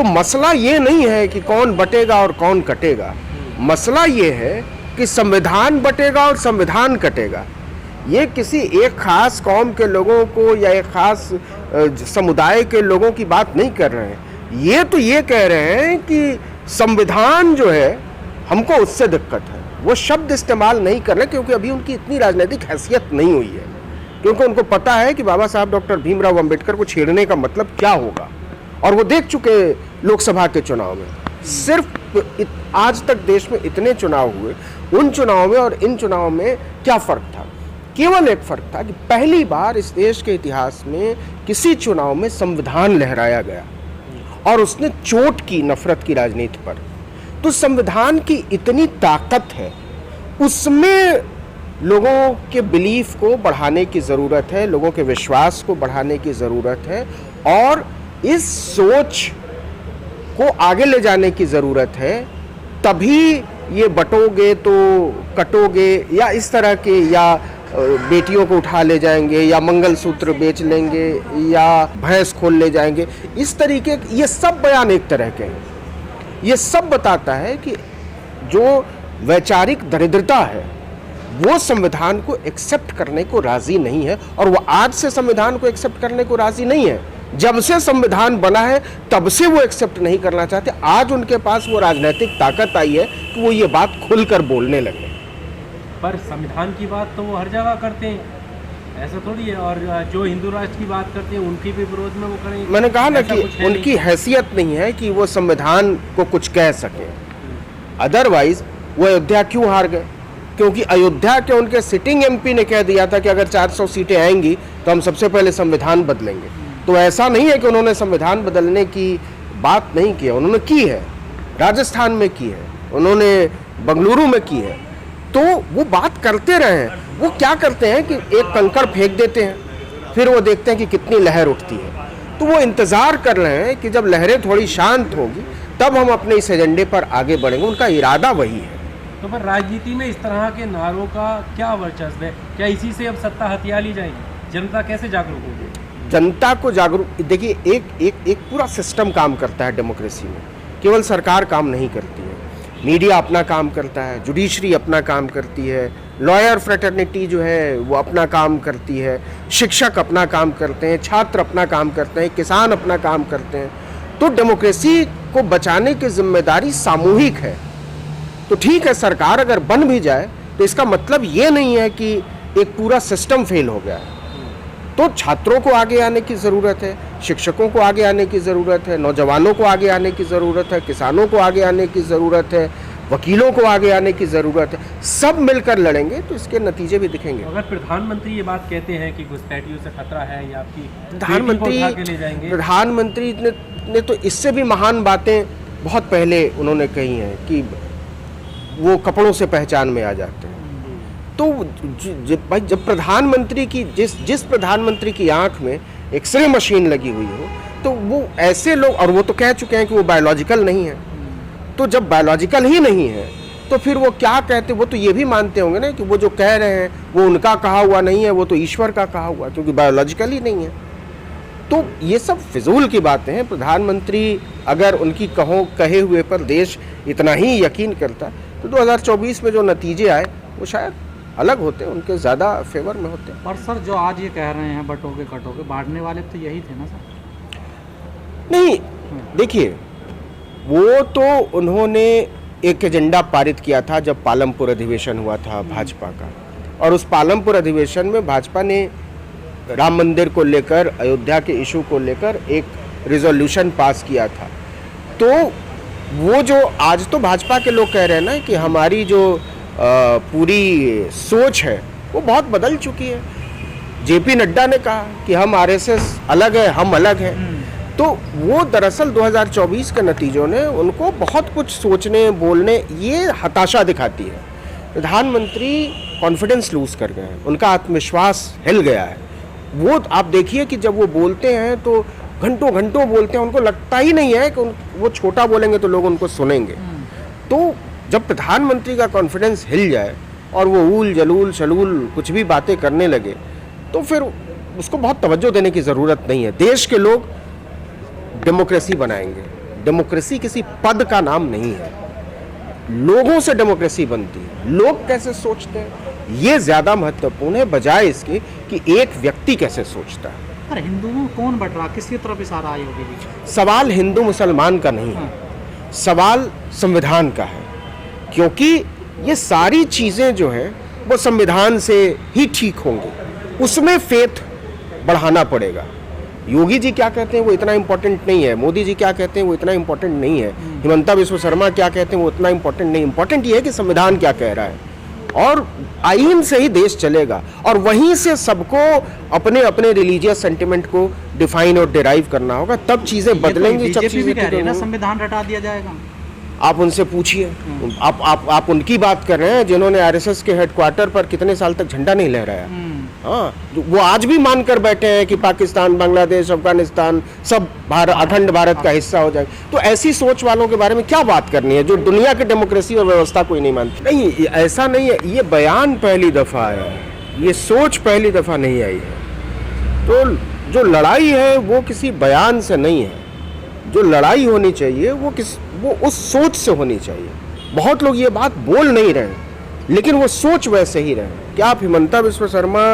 मसला ये नहीं है कि कौन बटेगा और कौन कटेगा, मसला ये है कि संविधान बटेगा और संविधान कटेगा। ये किसी एक खास कौम के लोगों को या एक खास समुदाय के लोगों की बात नहीं कर रहे हैं। ये कह रहे हैं कि संविधान जो है हमको उससे दिक्कत है। वो शब्द इस्तेमाल नहीं कर रहे क्योंकि अभी उनकी इतनी राजनीतिक हैसियत नहीं हुई है, क्योंकि उनको पता है कि बाबा साहब डॉक्टर भीमराव अंबेडकर को छेड़ने का मतलब क्या होगा, और वो देख चुके लोकसभा के चुनाव में। सिर्फ आज तक देश में इतने चुनाव हुए, उन चुनाव में और इन चुनाव में क्या फर्क था? केवल एक फर्क था कि पहली बार इस देश के इतिहास में किसी चुनाव में संविधान लहराया गया और उसने चोट की नफरत की राजनीति पर। तो संविधान की इतनी ताकत है, उसमें लोगों के बिलीफ को बढ़ाने की ज़रूरत है, लोगों के विश्वास को बढ़ाने की ज़रूरत है, और इस सोच को आगे ले जाने की ज़रूरत है। तभी ये बटोगे तो कटोगे या इस तरह के, या बेटियों को उठा ले जाएंगे या मंगलसूत्र बेच लेंगे या भैंस खोल ले जाएंगे, इस तरीके ये सब बयान एक तरह के हैं। ये सब बताता है कि जो वैचारिक दरिद्रता है वो संविधान को एक्सेप्ट करने को राजी नहीं है, और वो आज से संविधान को एक्सेप्ट करने को राजी नहीं है। जब से संविधान बना है तब से वो एक्सेप्ट नहीं करना चाहते। आज उनके पास वो राजनीतिक ताकत आई है कि वो ये बात खुलकर बोलने लगे। पर संविधान की बात तो वो हर जगह करते हैं, ऐसा थोड़ी है। और जो हिंदू राष्ट्र की बात करते हैं उनके भी विरोध में वो करेंगे। मैंने कहा ना कि उनकी हैसियत नहीं है कि वो संविधान को कुछ कह सके। अदरवाइज वो अयोध्या क्यों हार गए? क्योंकि अयोध्या के उनके सिटिंग एमपी ने कह दिया था कि अगर 400 सीटें आएंगी तो हम सबसे पहले संविधान बदलेंगे। तो ऐसा नहीं है कि उन्होंने संविधान बदलने की बात नहीं की है, उन्होंने की है, राजस्थान में की है, उन्होंने बेंगलुरु में की है। तो वो बात करते रहे हैं। वो क्या करते हैं कि एक कंकड़ फेंक देते हैं, फिर वो देखते हैं कि कितनी लहर उठती है। तो वो इंतज़ार कर रहे हैं कि जब लहरें थोड़ी शांत होगी तब हम अपने इस एजेंडे पर आगे बढ़ेंगे। उनका इरादा वही है। तो पर राजनीति में इस तरह के नारों का क्या वर्चस्व है? क्या इसी से अब सत्ता हथिया ली जाएगी? जनता कैसे जागरूक होगी? जनता को जागरूक, देखिए एक पूरा सिस्टम काम करता है डेमोक्रेसी में। केवल सरकार काम नहीं करती है, मीडिया अपना काम करता है, जुडिशरी अपना काम करती है, लॉयर फ्रेटर्निटी जो है वो अपना काम करती है, शिक्षक अपना काम करते हैं, छात्र अपना काम करते हैं, किसान अपना काम करते हैं। तो डेमोक्रेसी को बचाने की जिम्मेदारी सामूहिक है। तो ठीक है, सरकार अगर बन भी जाए तो इसका मतलब ये नहीं है कि एक पूरा सिस्टम फेल हो गया है। तो छात्रों को आगे आने की ज़रूरत है, शिक्षकों को आगे आने की ज़रूरत है, नौजवानों को आगे आने की ज़रूरत है, किसानों को आगे आने की ज़रूरत है, वकीलों को आगे आने की ज़रूरत है। सब मिलकर लड़ेंगे तो इसके नतीजे भी दिखेंगे। अगर प्रधानमंत्री ये बात कहते हैं कि घुसपैठियों से खतरा है या आपकी प्रधानमंत्री ने तो इससे भी महान बातें बहुत पहले उन्होंने कही हैं कि वो कपड़ों से पहचान में आ जाते हैं। तो भाई जब प्रधानमंत्री की जिस प्रधानमंत्री की आंख में एक्सरे मशीन लगी हुई हो, तो वो ऐसे लोग, और वो तो कह चुके हैं कि वो बायोलॉजिकल नहीं है। तो जब बायोलॉजिकल ही नहीं है तो फिर वो क्या कहते, वो तो ये भी मानते होंगे ना कि वो जो कह रहे हैं वो उनका कहा हुआ नहीं है, वो तो ईश्वर का कहा हुआ, क्योंकि बायोलॉजिकल ही नहीं है। तो ये सब फिजूल की बातें हैं। प्रधानमंत्री अगर उनकी कहे हुए पर देश इतना ही यकीन करता तो 2024 में जो नतीजे आए वो शायद अलग होते, उनके ज़्यादा फेवर में होते। और सर जो आज ये कह रहे हैं बटोगे कटोगे, बांटने वाले तो यही थे ना सर? नहीं, देखिए वो तो उन्होंने एक एजेंडा पारित किया था जब पालमपुर अधिवेशन हुआ था भाजपा का, और उस पालमपुर अधिवेशन में भाजपा ने राम मंदिर को लेकर, अयोध्या के इशू को लेकर एक रिजोल्यूशन पास किया था। तो वो जो आज तो भाजपा के लोग कह रहे हैं ना कि हमारी जो पूरी सोच है वो बहुत बदल चुकी है। जेपी नड्डा ने कहा कि हम आरएसएस अलग है, हम अलग हैं। तो वो दरअसल 2024 के नतीजों ने उनको बहुत कुछ सोचने, बोलने, ये हताशा दिखाती है। प्रधानमंत्री कॉन्फिडेंस लूज कर गए हैं, उनका आत्मविश्वास हिल गया है। वो आप देखिए कि जब वो बोलते हैं तो घंटों घंटों बोलते हैं, उनको लगता ही नहीं है कि वो छोटा बोलेंगे तो लोग उनको सुनेंगे। तो जब प्रधानमंत्री का कॉन्फिडेंस हिल जाए और वो ऊल जलूल शलूल कुछ भी बातें करने लगे तो फिर उसको बहुत तवज्जो देने की ज़रूरत नहीं है। देश के लोग डेमोक्रेसी बनाएंगे, डेमोक्रेसी किसी पद का नाम नहीं है, लोगों से डेमोक्रेसी बनती है। लोग कैसे सोचते हैं ये ज्यादा महत्वपूर्ण है, बजाय इसके कि एक व्यक्ति कैसे सोचता है। पर हिंदुओं में कौन बट रहा, किसकी तरफ इशारा है योगी जी? सवाल हिंदू मुसलमान का नहीं है, सवाल संविधान का है, क्योंकि ये सारी चीजें जो है वो संविधान से ही ठीक होंगी, उसमें फेथ बढ़ाना पड़ेगा। योगी जी क्या कहते हैं वो इतना इम्पोर्टेंट नहीं है, मोदी जी क्या कहते हैं वो इतना इम्पोर्टेंट नहीं है, हिमंता बिस्वा शर्मा क्या कहते हैं वो उतना इम्पोर्टेंट नहीं। इम्पोर्टेंट ये है कि संविधान क्या कह रहा है, और आईन से ही देश चलेगा, और वहीं से सबको अपने अपने रिलीजियस सेंटिमेंट को डिफाइन और डिराइव करना होगा, तब चीजें बदलेंगी। बीजेपी भी कह रही है ना संविधान रटा दिया जाएगा। आप उनसे पूछिए, आप उनकी बात कर रहे हैं जिन्होंने आरएसएस के हेडक्वार्टर पर कितने साल तक झंडा नहीं लहराया। हाँ, वो आज भी मानकर बैठे हैं कि पाकिस्तान, बांग्लादेश, अफगानिस्तान सब अखंड भारत का हिस्सा हो जाए। तो ऐसी सोच वालों के बारे में क्या बात करनी है जो दुनिया की डेमोक्रेसी और व्यवस्था कोई नहीं मानती। नहीं, ऐसा नहीं है, ये बयान पहली दफा आया है, ये सोच पहली दफा नहीं आई है। तो जो लड़ाई है वो किसी बयान से नहीं है, जो लड़ाई होनी चाहिए वो उस सोच से होनी चाहिए। बहुत लोग ये बात बोल नहीं रहे हैं, लेकिन वो सोच वैसे ही रहे। क्या आप हिमंता बिस्वा शर्मा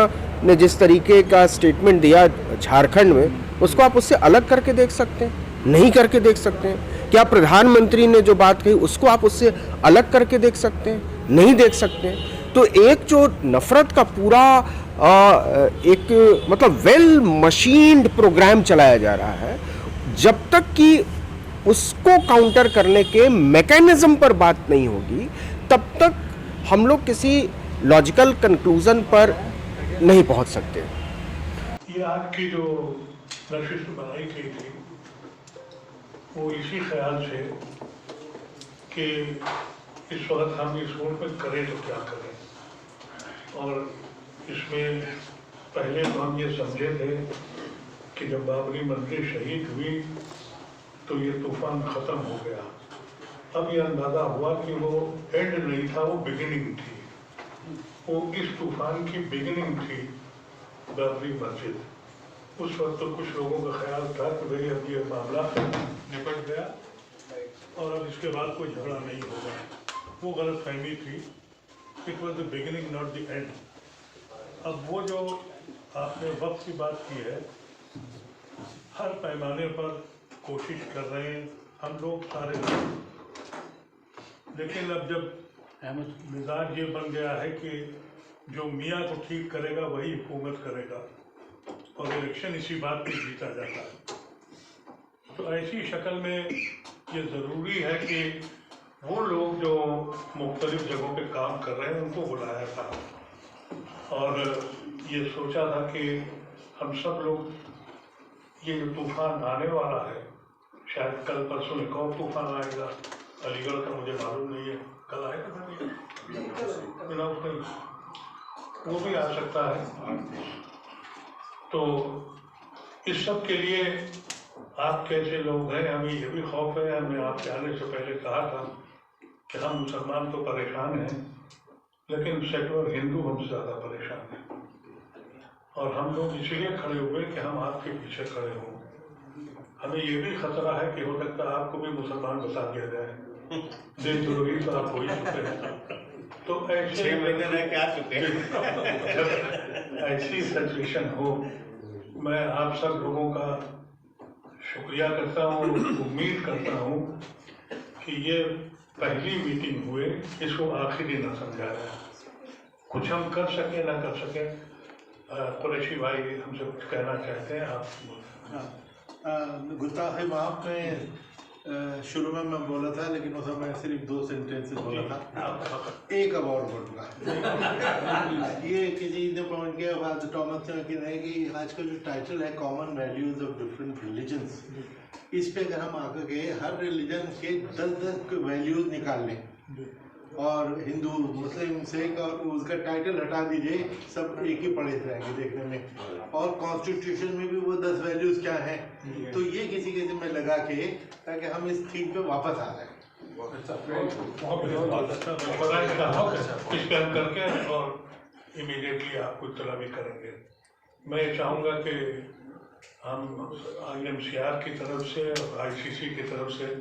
ने जिस तरीके का स्टेटमेंट दिया झारखंड में, उसको आप उससे अलग करके देख सकते हैं? नहीं करके देख सकते हैं। क्या प्रधानमंत्री ने जो बात कही उसको आप उससे अलग करके देख सकते हैं? नहीं देख सकते हैं। तो एक जो नफरत का पूरा एक मतलब वेल मशीन्ड प्रोग्राम चलाया जा रहा है, जब तक कि उसको काउंटर करने के मैकेनिज्म पर बात नहीं होगी, तब तक हम लोग किसी लॉजिकल कंक्लूजन पर नहीं पहुंच सकते। ये आज की जो नशिश बनाई गई थी वो इसी ख्याल से कि इस वक्त हम इस वोट में करें तो क्या करें, और इसमें पहले तो हम ये समझे थे कि जब बाबरी मस्जिद शहीद हुई तो ये तूफान ख़त्म हो गया। अब ये अंदाज़ा हुआ कि वो एंड नहीं था, वो बिगिनिंग थी। वो इस तूफान की बिगिनिंग थी बाबरी मस्जिद। उस वक्त तो कुछ लोगों का ख्याल था कि भाई अब ये मामला निपट गया और अब इसके बाद कोई झगड़ा नहीं होगा। वो गलतफहमी थी। It was the beginning not the end. अब वो जो आपने वक्त की बात की है, हर पैमाने पर कोशिश कर रहे हैं हम लोग सारे लोग, लेकिन अब जब मिजाज ये बन गया है कि जो मियाँ को ठीक करेगा वही हुकूमत करेगा और इलेक्शन इसी बात पे जीता जाता है, तो ऐसी शक्ल में ये ज़रूरी है कि वो लोग जो मुख्तलिफ जगहों पे काम कर रहे हैं उनको बुलाया था और ये सोचा था कि हम सब लोग, ये जो तूफान आने वाला है, शायद कल परसों एक और तूफान आएगा अलीगढ़ का, मुझे मालूम नहीं है कल आएगा, वो भी आ सकता है। तो इस सब के लिए आप कैसे लोग हैं, हमें ये भी खौफ है। हमने आपके आने से पहले कहा था कि हम मुसलमान तो परेशान हैं, लेकिन सेकुलर हिंदू हमसे ज़्यादा परेशान हैं, और हम लोग इसलिए खड़े हुए कि हम आपके पीछे खड़े हों। हमें ये भी खतरा है कि हो सकता है आपको भी मुसलमान बता दिया जाए, देशद्रोही तो आप हो ही चुके हैं। तो ऐसे क्या चुके जब ऐसी सिचुएशन हो, मैं आप सब लोगों का शुक्रिया करता हूँ, उम्मीद करता हूँ कि ये पहली मीटिंग हुए, इसको आखिरी न समझा जाए। कुछ हम कर सकें ना कर सकें, कुरैशी भाई हमसे कुछ कहना चाहते हैं आप। गुस्सा है आपने शुरू में मैं बोला था, लेकिन उस समय सिर्फ 2 सेंटेंसेस बोला था, एक अब और बोलूँगा। ये किसी ने पॉइंट किया आज टॉमस ने कि आज का जो टाइटल है common values of different religions, इस पे अगर हम आकर के हर रिलीजन के 10 वैल्यूज निकाल लें और हिंदू, मुस्लिम, सिख, और उसका टाइटल हटा दीजिए, सब एक ही पढ़े रहेंगे देखने में, और कॉन्स्टिट्यूशन में भी वो 10 वैल्यूज क्या हैं, तो ये किसी के जिम्मे लगा के ताकि हम इस थीम पे वापस आ जाए। इस पे हम करके और इमीडिएटली आपको इत्तला भी करेंगे। मैं चाहूँगा कि हम IMCR की तरफ से और ICC की तरफ से